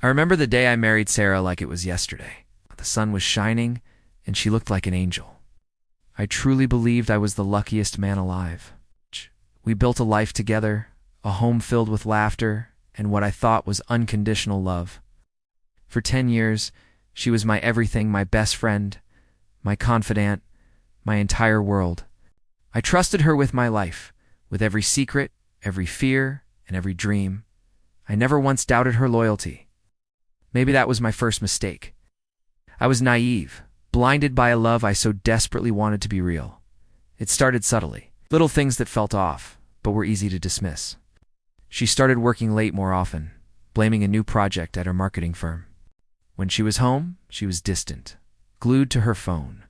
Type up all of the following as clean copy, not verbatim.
I remember the day I married Sarah like it was yesterday. The sun was shining, and she looked like an angel. I truly believed I was the luckiest man alive. We built a life together, a home filled with laughter, and what I thought was unconditional love. For 10 years, she was my everything, my best friend, my confidant, my entire world. I trusted her with my life, with every secret, every fear, and every dream. I never once doubted her loyalty. Maybe that was my first mistake. I was naive, blinded by a love I so desperately wanted to be real. It started subtly, little things that felt off, but were easy to dismiss. She started working late more often, blaming a new project at her marketing firm. When she was home, she was distant, glued to her phone,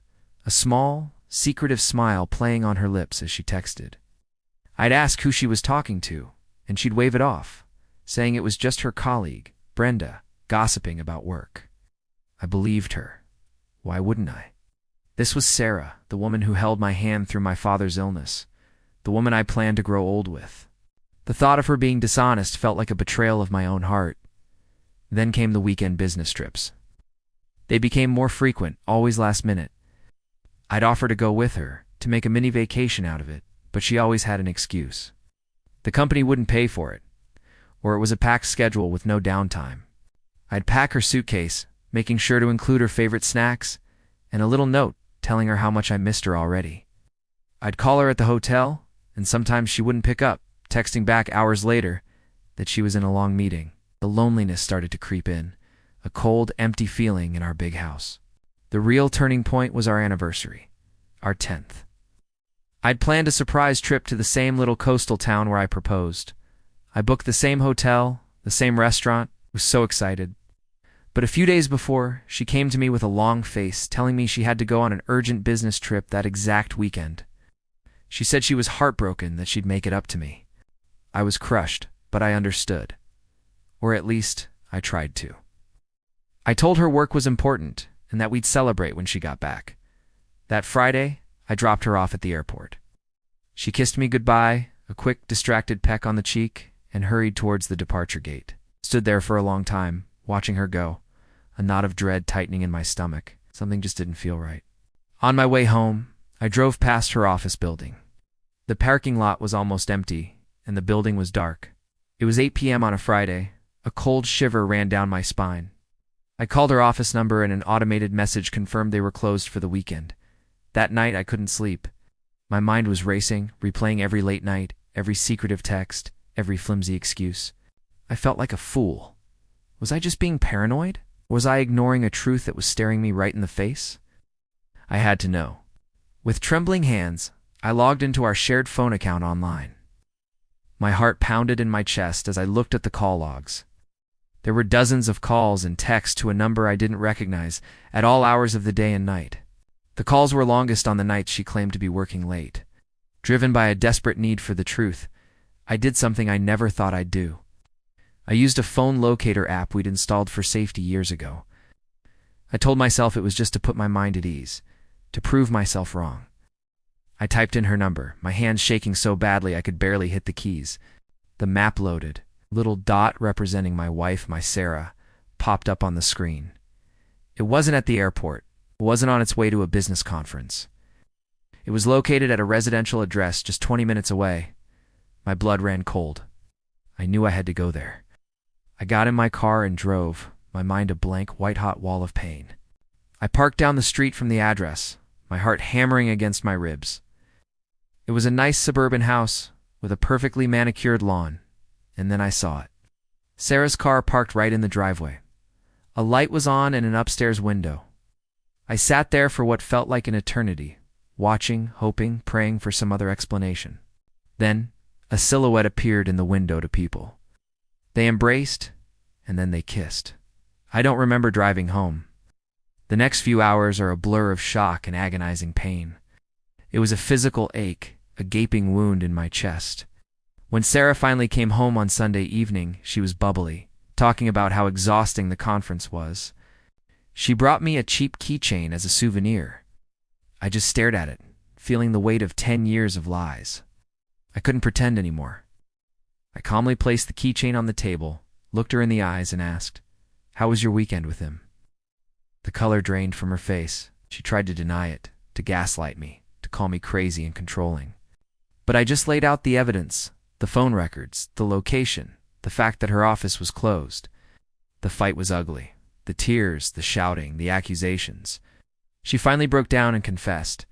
a small, secretive smile playing on her lips as she texted. I'd ask who she was talking to, and she'd wave it off, saying it was just her colleague, Brenda, gossiping about work. I believed her. Why wouldn't I? This was Sarah, the woman who held my hand through my father's illness, the woman I planned to grow old with. The thought of her being dishonest felt like a betrayal of my own heart. Then came the weekend business trips. They became more frequent, always last minute. I'd offer to go with her, to make a mini vacation out of it, but she always had an excuse. The company wouldn't pay for it, or it was a packed schedule with no downtime. I'd pack her suitcase, making sure to include her favorite snacks, and a little note telling her how much I missed her already. I'd call her at the hotel, and sometimes she wouldn't pick up, texting back hours later that she was in a long meeting. The loneliness started to creep in, a cold, empty feeling in our big house. The real turning point was our anniversary, our 10th. I'd planned a surprise trip to the same little coastal town where I proposed. I booked the same hotel, the same restaurant, was so excited. But a few days before, she came to me with a long face, telling me she had to go on an urgent business trip that exact weekend. She said she was heartbroken that she'd make it up to me. I was crushed, but I understood. Or at least, I tried to. I told her work was important, and that we'd celebrate when she got back. That Friday, I dropped her off at the airport. She kissed me goodbye, a quick, distracted peck on the cheek, and hurried towards the departure gate. Stood there for a long time, watching her go, a knot of dread tightening in my stomach. Something just didn't feel right. On my way home, I drove past her office building. The parking lot was almost empty, and the building was dark. It was 8 p.m. on a Friday. A cold shiver ran down my spine. I called her office number and an automated message confirmed they were closed for the weekend. That night, I couldn't sleep. My mind was racing, replaying every late night, every secretive text, every flimsy excuse. I felt like a fool. Was I just being paranoid? Was I ignoring a truth that was staring me right in the face? I had to know. With trembling hands, I logged into our shared phone account online. My heart pounded in my chest as I looked at the call logs. There were dozens of calls and texts to a number I didn't recognize at all hours of the day and night. The calls were longest on the nights she claimed to be working late. Driven by a desperate need for the truth, I did something I never thought I'd do. I used a phone locator app we'd installed for safety years ago. I told myself it was just to put my mind at ease, to prove myself wrong. I typed in her number, my hands shaking so badly I could barely hit the keys. The map loaded. Little dot representing my wife, my Sarah, popped up on the screen. It wasn't at the airport. It wasn't on its way to a business conference. It was located at a residential address just 20 minutes away. My blood ran cold. I knew I had to go there. I got in my car and drove, my mind a blank, white-hot wall of pain. I parked down the street from the address, my heart hammering against my ribs. It was a nice suburban house with a perfectly manicured lawn. And then I saw it. Sarah's car parked right in the driveway. A light was on in an upstairs window. I sat there for what felt like an eternity, watching, hoping, praying for some other explanation. Then, a silhouette appeared in the window to people. They embraced, and then they kissed. I don't remember driving home. The next few hours are a blur of shock and agonizing pain. It was a physical ache, a gaping wound in my chest. When Sarah finally came home on Sunday evening, she was bubbly, talking about how exhausting the conference was. She brought me a cheap keychain as a souvenir. I just stared at it, feeling the weight of 10 years of lies. I couldn't pretend anymore. I calmly placed the keychain on the table, looked her in the eyes, and asked, How was your weekend with him? The color drained from her face. She tried to deny it, to gaslight me, to call me crazy and controlling. But I just laid out the evidence, the phone records, the location, the fact that her office was closed. The fight was ugly. The tears, the shouting, the accusations. She finally broke down and confessed.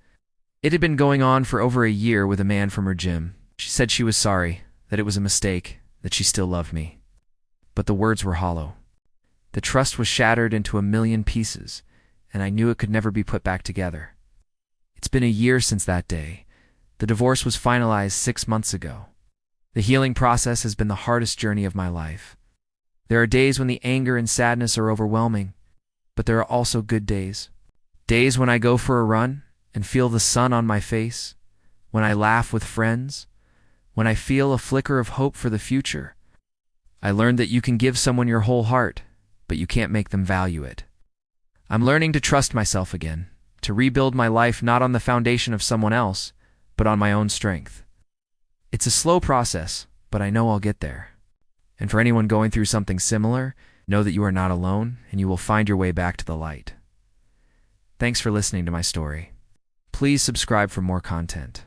It had been going on for over a year with a man from her gym. She said she was sorry, that it was a mistake, that she still loved me. But the words were hollow. The trust was shattered into a million pieces, and I knew it could never be put back together. It's been a year since that day. The divorce was finalized 6 months ago. The healing process has been the hardest journey of my life. There are days when the anger and sadness are overwhelming, but there are also good days. Days when I go for a run and feel the sun on my face, when I laugh with friends, when I feel a flicker of hope for the future. I learned that you can give someone your whole heart, but you can't make them value it. I'm learning to trust myself again, to rebuild my life not on the foundation of someone else, but on my own strength. It's a slow process, but I know I'll get there. And for anyone going through something similar, know that you are not alone and you will find your way back to the light. Thanks for listening to my story. Please subscribe for more content.